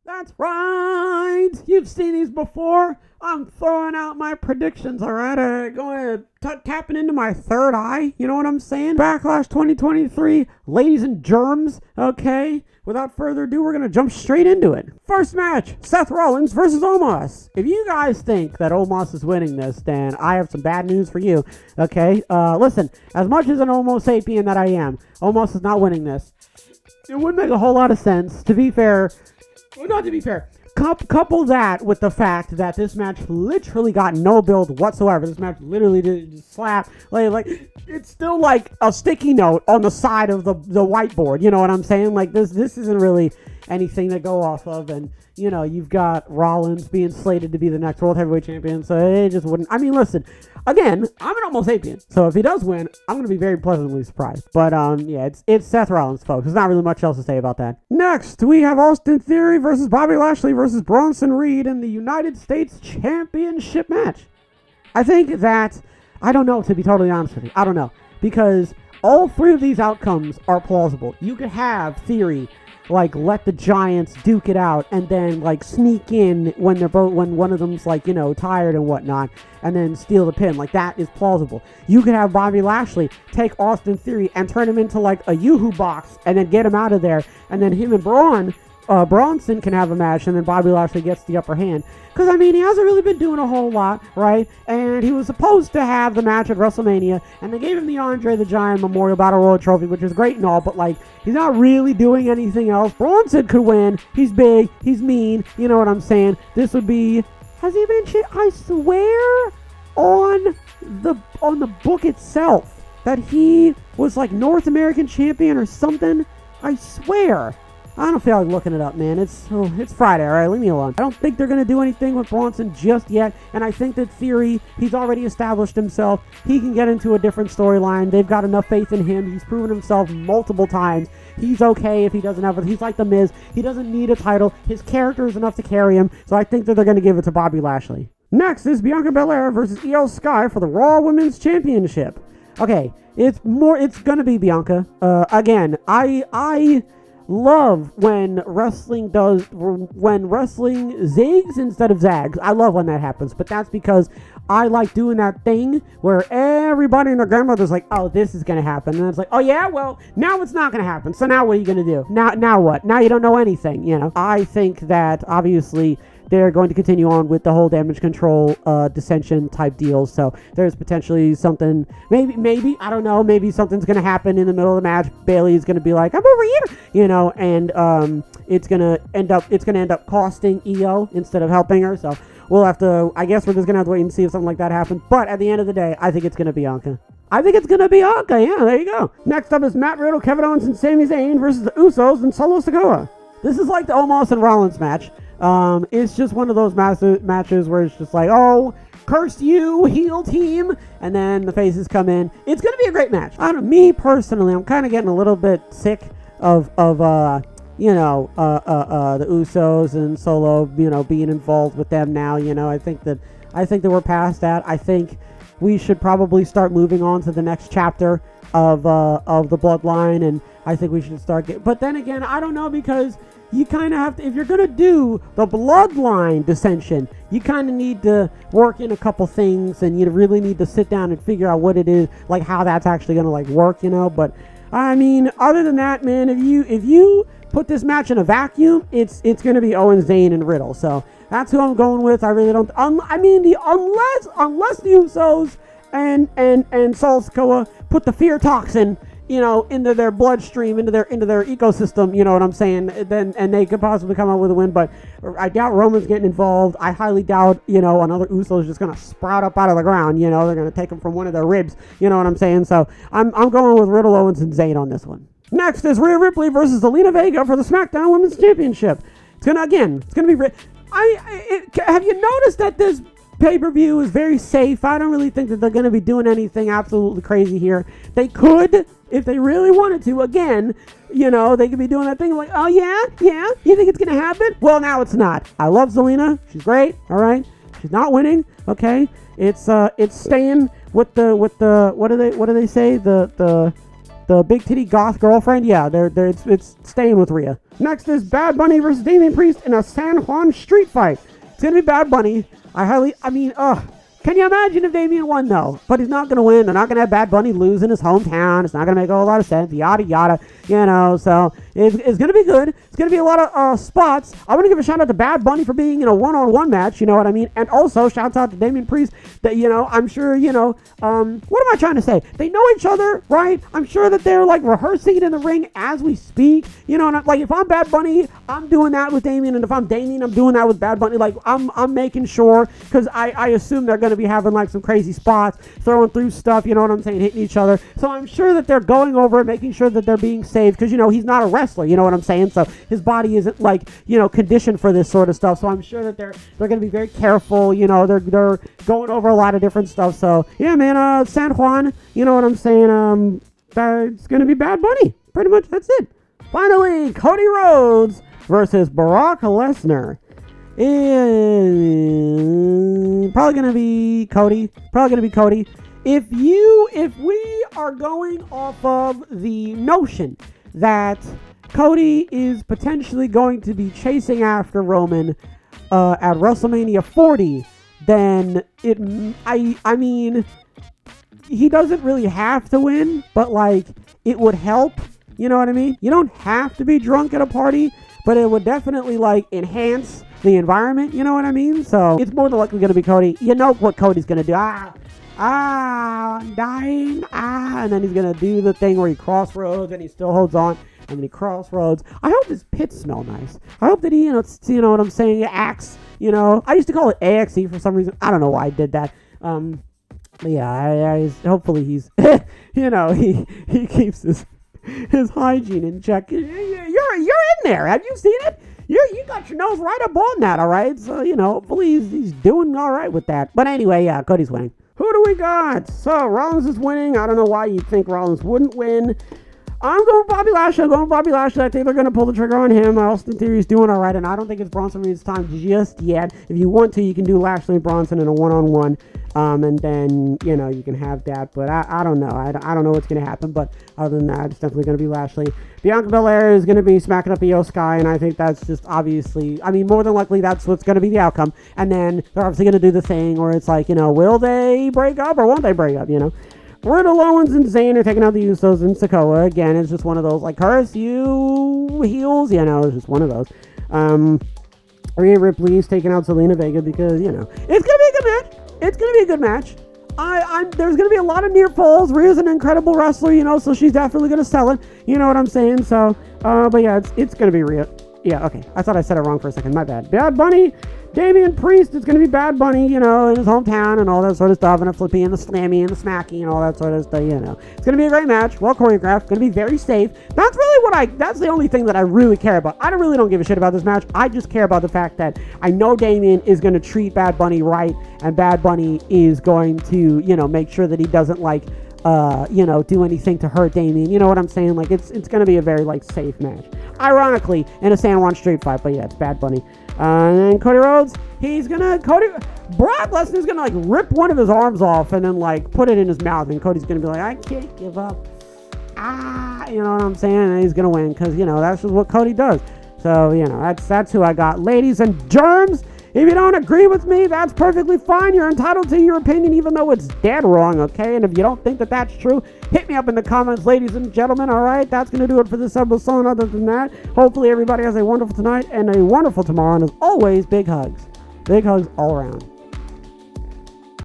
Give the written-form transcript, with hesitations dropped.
That's right. You've seen these before. I'm throwing out my predictions, all right? Going tapping into my third eye. You know what I'm saying? Backlash 2023, ladies and germs. Okay. Without further ado, we're going to jump straight into it. First match, Seth Rollins versus Omos. If you guys think that Omos is winning this, then I have some bad news for you. Okay. Listen, as much as an Homo sapien that I am, Omos is not winning this. It wouldn't make a whole lot of sense. To be fair, well, not to be fair. Couple that with the fact that this match literally got no build whatsoever. This match literally did slap. Like it's still like a sticky note on the side of the whiteboard. You know what I'm saying? Like this isn't really anything to go off of. And, you know, you've got Rollins being slated to be the next World Heavyweight Champion. So it just wouldn't. I mean, listen. Again, I'm an Homo sapien, so if he does win, I'm going to be very pleasantly surprised. But, yeah, it's Seth Rollins, folks. There's not really much else to say about that. Next, we have Austin Theory versus Bobby Lashley versus Bronson Reed in the United States Championship match. I think that, I don't know, to be totally honest with you. I don't know. Because all three of these outcomes are plausible. You could have Theory like let the Giants duke it out and then like sneak in when when one of them's like, you know, tired and whatnot, and then steal the pin. Like, that is plausible. You could have Bobby Lashley take Austin Theory and turn him into like a Yoo-hoo box and then get him out of there, and then him and Bronson can have a match, and then Bobby Lashley gets the upper hand. Because, I mean, he hasn't really been doing a whole lot, right? And he was supposed to have the match at WrestleMania, and they gave him the Andre the Giant Memorial Battle Royal Trophy, which is great and all, but, like, he's not really doing anything else. Bronson could win. He's big. He's mean. You know what I'm saying? This would be... Has he been... I swear on the book itself that he was, like, North American champion or something. I swear. I don't feel like looking it up, man. It's Friday, all right? Leave me alone. I don't think they're going to do anything with Bronson just yet, and I think that Theory, he's already established himself. He can get into a different storyline. They've got enough faith in him. He's proven himself multiple times. He's okay if he doesn't have it. He's like The Miz. He doesn't need a title. His character is enough to carry him, so I think that they're going to give it to Bobby Lashley. Next is Bianca Belair versus Skye for the Raw Women's Championship. Okay, it's going to be Bianca. Again, I love when wrestling zigs instead of zags. I love when that happens, but that's because I like doing that thing where everybody and their grandmother's like, oh, this is gonna happen, and it's like, oh yeah, well, now it's not gonna happen, so now what are you gonna do? Now what? Now you don't know anything, you know? I think that obviously they're going to continue on with the whole damage control dissension type deals. So there's potentially something, maybe, I don't know, maybe something's going to happen in the middle of the match. Bayley's going to be like, I'm over here, you know, and it's going to end up costing Io instead of helping her. So we'll have to, I guess we're just going to have to wait and see if something like that happens. But at the end of the day, I think it's going to be Bianca. Yeah, there you go. Next up is Matt Riddle, Kevin Owens, and Sami Zayn versus the Usos and Solo Sikoa. This is like the Omos and Rollins match. It's just one of those matches where it's just like, oh, curse you, heel team, and then the faces come in. It's going to be a great match. Me personally, I'm kind of getting a little bit sick of the Usos and Solo, you know, being involved with them now. You know, I think that we're past that. I think we should probably start moving on to the next chapter of the bloodline, and I think we should start but then again, I don't know, because you kind of have to, if you're going to do the bloodline dissension, you kind of need to work in a couple things, and you really need to sit down and figure out what it is, like how that's actually going to like work, you know. But I mean, other than that, man, if you put this match in a vacuum, it's going to be Owens, Zayn, and Riddle. So that's who I'm going with. I really don't, unless the Usos and Sol Sikoa put the fear toxin, you know, into their bloodstream, into their ecosystem, you know what I'm saying, then, and they could possibly come out with a win. But I doubt Roman's getting involved. I highly doubt, you know, another Uso is just going to sprout up out of the ground, you know, they're going to take him from one of their ribs, you know what I'm saying. So I'm going with Riddle, Owens, and Zayn on this one. Next is Rhea Ripley versus Vega for the SmackDown Women's Championship. It's going to be, have you noticed that this pay-per-view is very safe? I don't really think that they're going to be doing anything absolutely crazy here. They could, if they really wanted to. Again, you know, they could be doing that thing like, oh yeah, you think it's going to happen? Well, now it's not. I love Zelina. She's great. All right. She's not winning. Okay. It's staying with the, what do they say? the big titty goth girlfriend. Yeah, it's staying with Rhea. Next is Bad Bunny versus Damian Priest in a San Juan street fight. It's gonna be Bad Bunny. Can you imagine if Damian won, though? But he's not going to win. They're not going to have Bad Bunny lose in his hometown. It's not going to make a whole lot of sense. Yada, yada. So it's going to be good. It's going to be a lot of spots. I want to give a shout out to Bad Bunny for being in a one-on-one match. You know what I mean? And also, shouts out to Damian Priest that, I'm sure, what am I trying to say? They know each other, right? I'm sure that they're, rehearsing it in the ring as we speak. And if I'm Bad Bunny, I'm doing that with Damian. And if I'm Damian, I'm doing that with Bad Bunny. I'm making sure, because I assume they're going to be having some crazy spots, throwing through stuff, you know what I'm saying, hitting each other. So I'm sure that they're going over it, making sure that they're being safe, because he's not a wrestler, you know what I'm saying? So his body isn't conditioned for this sort of stuff. So I'm sure that they're going to be very careful, they're going over a lot of different stuff. So yeah, man, San Juan, you know what I'm saying? It's going to be Bad Bunny. Pretty much that's it. Finally, Cody Rhodes versus Brock Lesnar. Probably gonna be Cody. If we are going off of the notion that Cody is potentially going to be chasing after Roman at WrestleMania 40, then I mean he doesn't really have to win, but it would help. You know what I mean? You don't have to be drunk at a party, but it would definitely enhance the environment, you know what I mean? So it's more than likely going to be Cody. You know what Cody's going to do. I'm dying. And then he's going to do the thing where he crossroads and he still holds on. And then he crossroads. I hope his pits smell nice. I hope that he, you know what I'm saying, acts, I used to call it AXE for some reason. I don't know why I did that. But yeah, hopefully he's, he keeps his hygiene in check. You're in there. Have you seen it? You got your nose right up on that, all right? So, hopefully he's doing all right with that. But anyway, yeah, Cody's winning. Who do we got? So, Rollins is winning. I don't know why you'd think Rollins wouldn't win. I'm going Bobby Lashley. I think they're going to pull the trigger on him. Austin Theory's doing all right, and I don't think it's Bronson Reed's time just yet. If you want to, you can do Lashley and Bronson in a one-on-one, and then, you can have that. But I don't know. I don't know what's going to happen, but other than that, it's definitely going to be Lashley. Bianca Belair is going to be smacking up Io Skye, and I think that's just obviously, more than likely that's what's going to be the outcome. And then they're obviously going to do the thing where it's will they break up or won't they break up, Riddle, Owens, and Zayn are taking out the Usos and Sikoa. Again, it's just one of those, curse you heels. It's just one of those. Rhea Ripley is taking out Zelina Vega because, it's going to be a good match. It's going to be a good match. There's going to be a lot of near falls. Rhea's an incredible wrestler, so she's definitely going to sell it. You know what I'm saying? So, but yeah, it's going to be Rhea. Yeah, okay. I thought I said it wrong for a second. My bad. Bad Bunny, Damian Priest. It's going to be Bad Bunny, in his hometown and all that sort of stuff. And a flippy and the slammy and the smacky and all that sort of stuff, It's going to be a great match. Well choreographed. Going to be very safe. That's really that's the only thing that I really care about. I don't give a shit about this match. I just care about the fact that I know Damian is going to treat Bad Bunny right. And Bad Bunny is going to, make sure that he doesn't do anything to hurt Damian. You know what I'm saying? It's going to be a very, safe match. Ironically, in a San Juan street fight, but yeah, it's Bad Bunny. And then Cody Rhodes, Brock Lesnar's going to, rip one of his arms off and then, put it in his mouth. And Cody's going to be like, I can't give up. You know what I'm saying? And he's going to win because, that's just what Cody does. So, that's who I got. Ladies and germs, if you don't agree with me, that's perfectly fine. You're entitled to your opinion, even though it's dead wrong, okay? And if you don't think that that's true, hit me up in the comments, ladies and gentlemen, all right? That's going to do it for this episode. Other than that, hopefully everybody has a wonderful tonight and a wonderful tomorrow. And as always, big hugs. Big hugs all around.